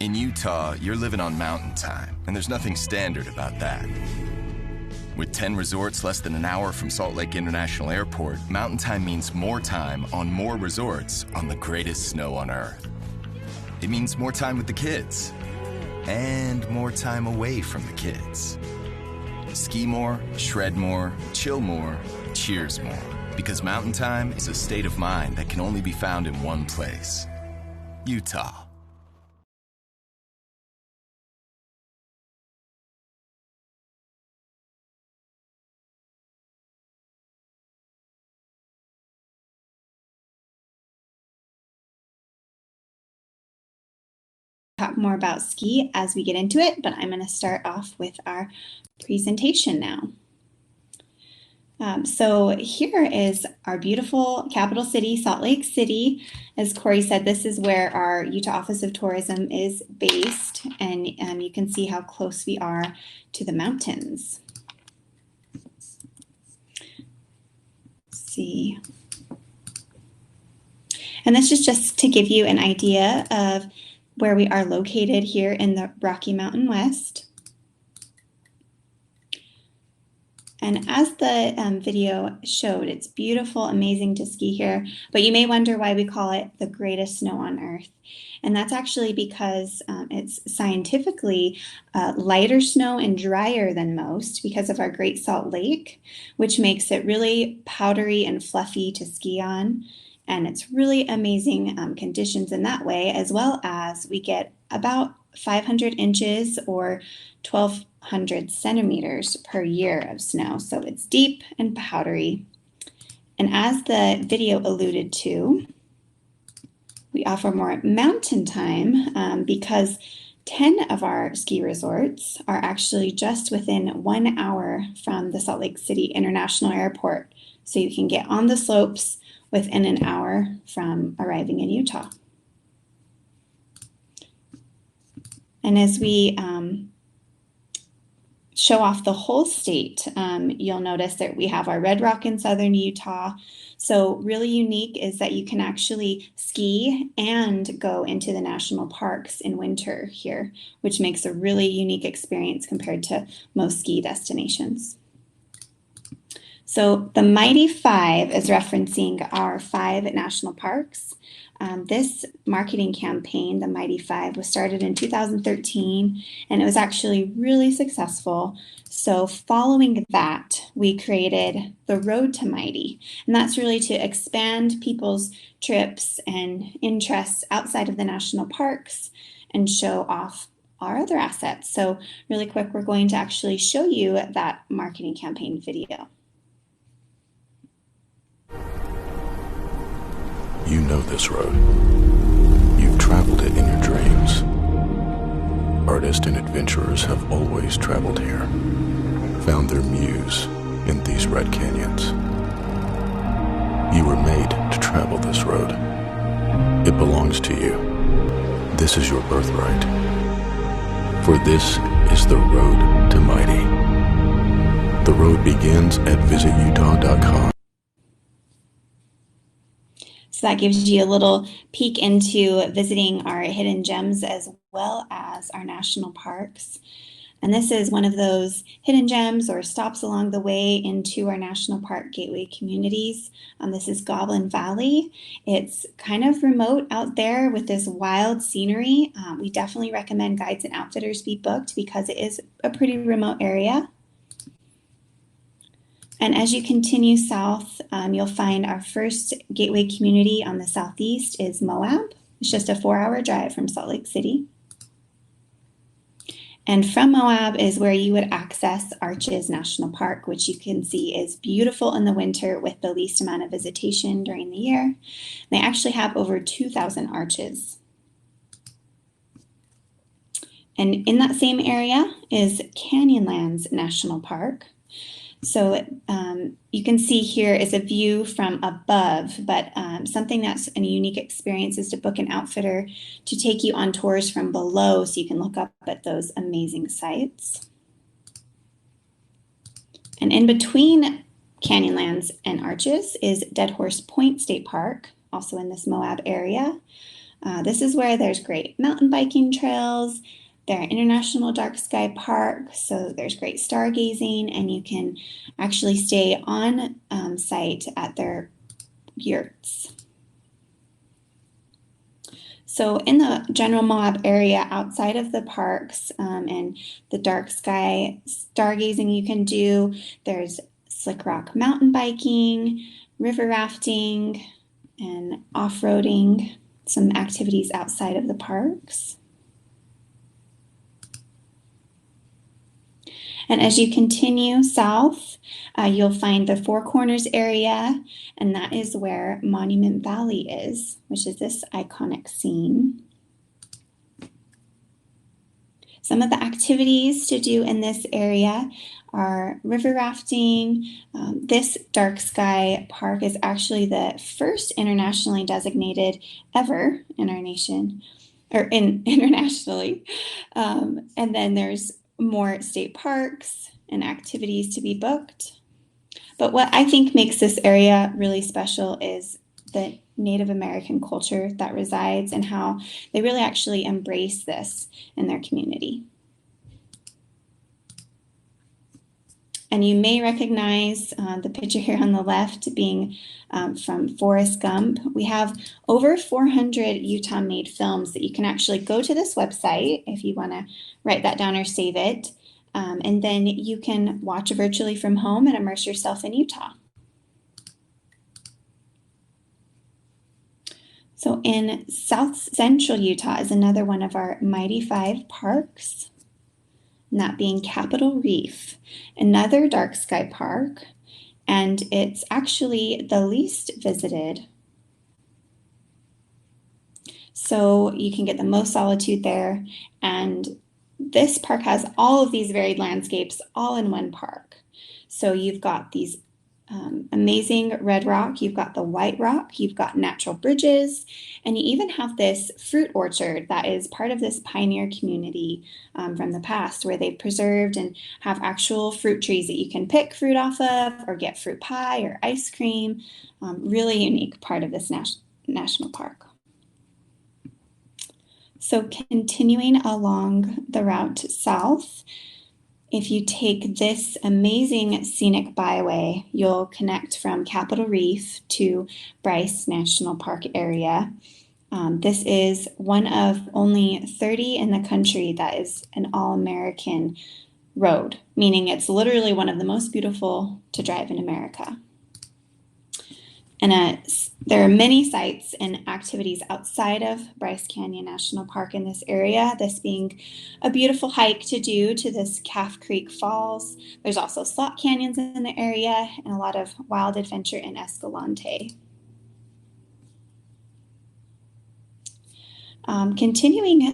In Utah, you're living on mountain time, and there's nothing standard about that. With 10 resorts less than an hour from Salt Lake International Airport, mountain time means more time on more resorts on the greatest snow on Earth. It means more time with the kids, and more time away from the kids. Ski more, shred more, chill more, cheers more. Because mountain time is a state of mind that can only be found in one place: Utah. Talk more about ski as we get into it, but I'm going to start off with our presentation now. So here is our beautiful capital city, Salt Lake City. As Corey said, this is where our Utah Office of Tourism is based, and you can see how close we are to the mountains. Let's see. And this is just to give you an idea of where we are located here in the Rocky Mountain West. And as the video showed, it's beautiful, amazing to ski here, but you may wonder why we call it the greatest snow on Earth. And that's actually because it's scientifically lighter snow and drier than most because of our Great Salt Lake, which makes it really powdery and fluffy to ski on. And it's really amazing conditions in that way, as well as we get about 500 inches or 1,200 centimeters per year of snow. So it's deep and powdery. And as the video alluded to, we offer more mountain time because 10 of our ski resorts are actually just within 1 hour from the Salt Lake City International Airport. So you can get on the slopes within an hour from arriving in Utah. And as we show off the whole state, you'll notice that we have our Red Rock in southern Utah. So really unique is that you can actually ski and go into the national parks in winter here, which makes a really unique experience compared to most ski destinations. So the Mighty Five is referencing our 5 national parks. This marketing campaign, the Mighty Five, was started in 2013, and it was actually really successful. So following that, we created the Road to Mighty, and that's really to expand people's trips and interests outside of the national parks and show off our other assets. So really quick, we're going to actually show you that marketing campaign video. You know this road. You've traveled it in your dreams. Artists and adventurers have always traveled here, found their muse in these red canyons. You were made to travel this road. It belongs to you. This is your birthright. For this is the road to mighty. The road begins at visitutah.com. So that gives you a little peek into visiting our hidden gems as well as our national parks. And this is one of those hidden gems or stops along the way into our national park gateway communities. This is Goblin Valley. It's kind of remote out there with this wild scenery. We definitely recommend guides and outfitters be booked because it is a pretty remote area. And as you continue south, you'll find our first gateway community on the southeast is Moab. It's just a 4-hour drive from Salt Lake City. And from Moab is where you would access Arches National Park, which you can see is beautiful in the winter with the least amount of visitation during the year. They actually have over 2,000 arches. And in that same area is Canyonlands National Park. So you can see here is a view from above, but something that's a unique experience is to book an outfitter to take you on tours from below so you can look up at those amazing sights. And in between Canyonlands and Arches is Dead Horse Point State Park, also in this Moab area. This is where there's great mountain biking trails. There are international dark sky park, so there's great stargazing, and you can actually stay on site at their yurts. So in the general Moab area outside of the parks and the dark sky stargazing you can do, there's slick rock mountain biking, river rafting, and off-roading, some activities outside of the parks. And as you continue south, you'll find the Four Corners area, and that is where Monument Valley is, which is this iconic scene. Some of the activities to do in this area are river rafting. This dark sky park is actually the first internationally designated ever in our nation, or internationally. And then there's more state parks and activities to be booked. But what I think makes this area really special is the Native American culture that resides and how they really actually embrace this in their community. And you may recognize the picture here on the left being from Forrest Gump. We have over 400 Utah-made films that you can actually go to this website if you want to write that down or save it. And then you can watch virtually from home and immerse yourself in Utah. So in South Central Utah is another one of our Mighty Five parks, and that being Capitol Reef, another dark sky park, and it's actually the least visited. So you can get the most solitude there, and this park has all of these varied landscapes all in one park. So you've got these amazing red rock, you've got the white rock, you've got natural bridges, and you even have this fruit orchard that is part of this pioneer community from the past where they preserved and have actual fruit trees that you can pick fruit off of or get fruit pie or ice cream. Really unique part of this national park. So continuing along the route south, if you take this amazing scenic byway, you'll connect from Capitol Reef to Bryce National Park area. This is one of only 30 in the country that is an all-American road, meaning it's literally one of the most beautiful to drive in America. And there are many sites and activities outside of Bryce Canyon National Park in this area, this being a beautiful hike to do to this Calf Creek Falls. There's also slot canyons in the area and a lot of wild adventure in Escalante. Continuing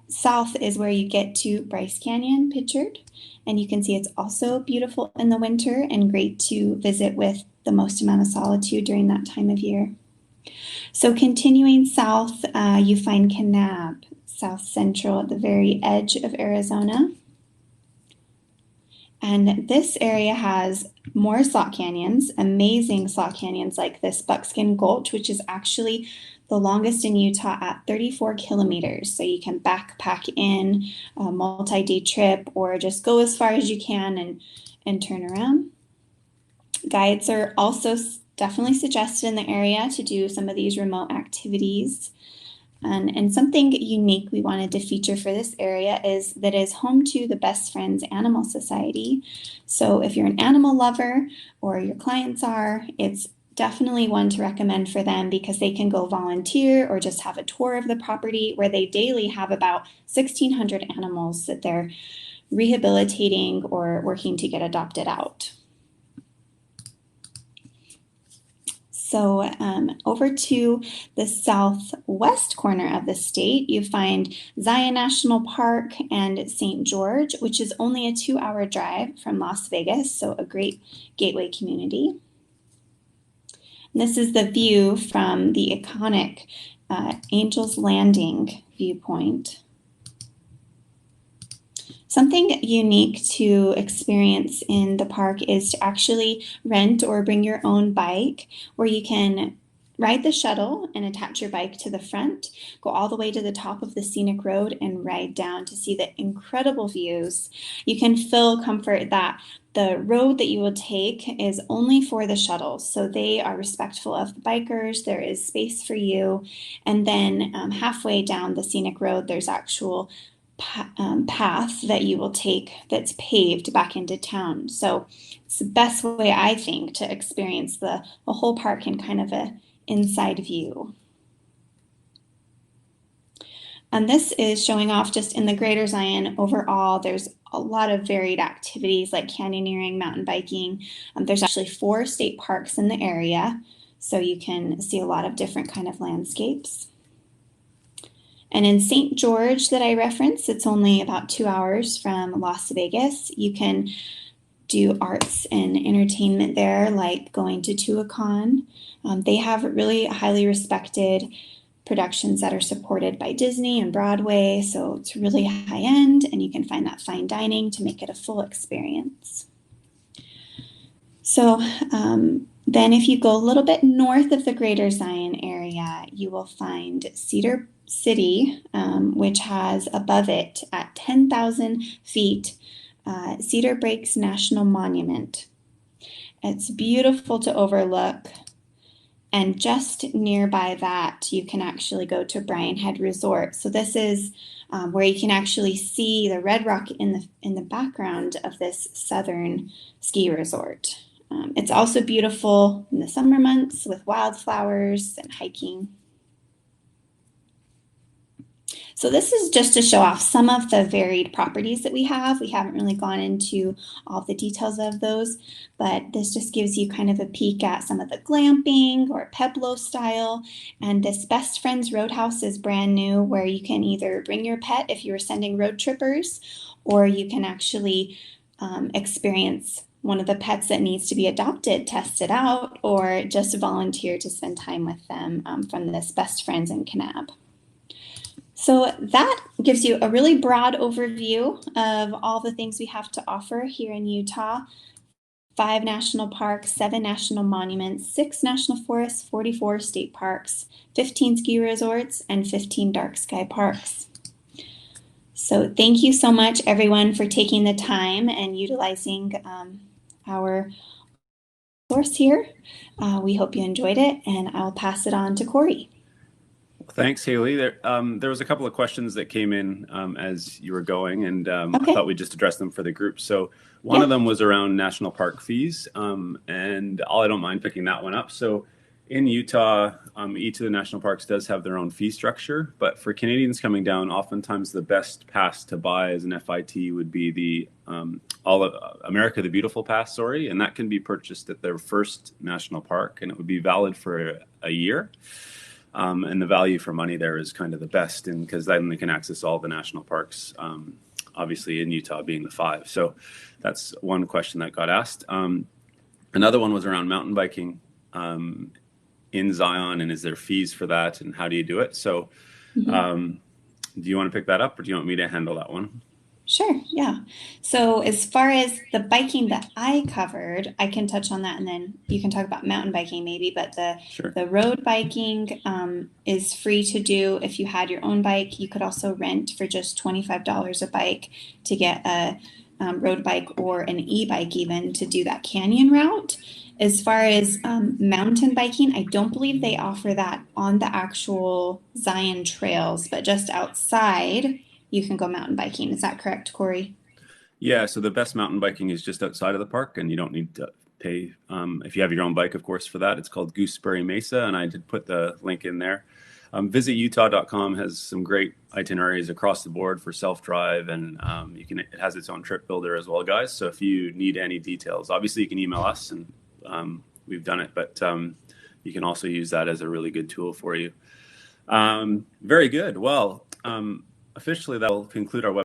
south is where you get to Bryce Canyon pictured, and you can see it's also beautiful in the winter and great to visit with the most amount of solitude during that time of year. So continuing south, you find Kanab, South Central at the very edge of Arizona. And this area has more slot canyons, amazing slot canyons like this Buckskin Gulch, which is actually the longest in Utah at 34 kilometers. So you can backpack in a multi-day trip or just go as far as you can and turn around. Guides are also definitely suggested in the area to do some of these remote activities. And something unique we wanted to feature for this area is that it is home to the Best Friends Animal Society. So if you're an animal lover or your clients are, it's definitely one to recommend for them because they can go volunteer or just have a tour of the property where they daily have about 1,600 animals that they're rehabilitating or working to get adopted out. So over to the southwest corner of the state, you find Zion National Park and St. George, which is only a 2-hour drive from Las Vegas, so a great gateway community. And this is the view from the iconic Angel's Landing viewpoint. Something unique to experience in the park is to actually rent or bring your own bike where you can ride the shuttle and attach your bike to the front, go all the way to the top of the scenic road and ride down to see the incredible views. You can feel comfort that the road that you will take is only for the shuttles. So they are respectful of the bikers. There is space for you. And then halfway down the scenic road, there's actual path that you will take that's paved back into town. So it's the best way, I think, to experience the whole park in kind of a inside view. And this is showing off just in the Greater Zion overall. There's a lot of varied activities like canyoneering, mountain biking. There's actually 4 state parks in the area, so you can see a lot of different kind of landscapes. And in St. George that I referenced, it's only about 2 hours from Las Vegas. You can do arts and entertainment there, like going to Tuacahn. They have really highly respected productions that are supported by Disney and Broadway, so it's really high end, and you can find that fine dining to make it a full experience. So then if you go a little bit north of the Greater Zion area, you will find Cedar City, which has above it at 10,000 feet, Cedar Breaks National Monument. It's beautiful to overlook. And just nearby that, you can actually go to Bryan Head Resort. So this is where you can actually see the red rock in the background of this southern ski resort. It's also beautiful in the summer months with wildflowers and hiking. So this is just to show off some of the varied properties that we have. We haven't really gone into all the details of those, but this just gives you kind of a peek at some of the glamping or Pueblo style. And this Best Friends Roadhouse is brand new, where you can either bring your pet if you were sending road trippers, or you can actually experience one of the pets that needs to be adopted, test it out, or just volunteer to spend time with them from this Best Friends in Kanab. So that gives you a really broad overview of all the things we have to offer here in Utah. 5 national parks, 7 national monuments, 6 national forests, 44 state parks, 15 ski resorts, and 15 dark sky parks. So thank you so much, everyone, for taking the time and utilizing our course here. We hope you enjoyed it, and I'll pass it on to Corey. Thanks, Haley. There was a couple of questions that came in as you were going, and I thought we'd just address them for the group. So one of them was around national park fees, and I don't mind picking that one up. So in Utah, each of the national parks does have their own fee structure, but for Canadians coming down, oftentimes the best pass to buy as an FIT would be the America the Beautiful Pass, and that can be purchased at their first national park, and it would be valid for a year. And the value for money there is kind of the best, and because then they can access all the national parks, obviously in Utah being the 5. So that's one question that got asked. Another one was around mountain biking in Zion, and is there fees for that, and how do you do it? So do you want to pick that up, or do you want me to handle that one? Sure, yeah. So as far as the biking that I covered, I can touch on that, and then you can talk about mountain biking maybe, but the road biking is free to do. If you had your own bike, you could also rent for just $25 a bike to get a road bike or an e-bike even to do that canyon route. As far as mountain biking, I don't believe they offer that on the actual Zion trails, but just outside, you can go mountain biking. Is that correct, Corey? Yeah, so the best mountain biking is just outside of the park, and you don't need to pay if you have your own bike, of course, for that. It's called Gooseberry Mesa, and I did put the link in there. VisitUtah.com has some great itineraries across the board for self-drive, and it has its own trip builder as well, guys. So if you need any details, obviously you can email us, and we've done it, but you can also use that as a really good tool for you. Very good. Well, officially, that will conclude our webinar.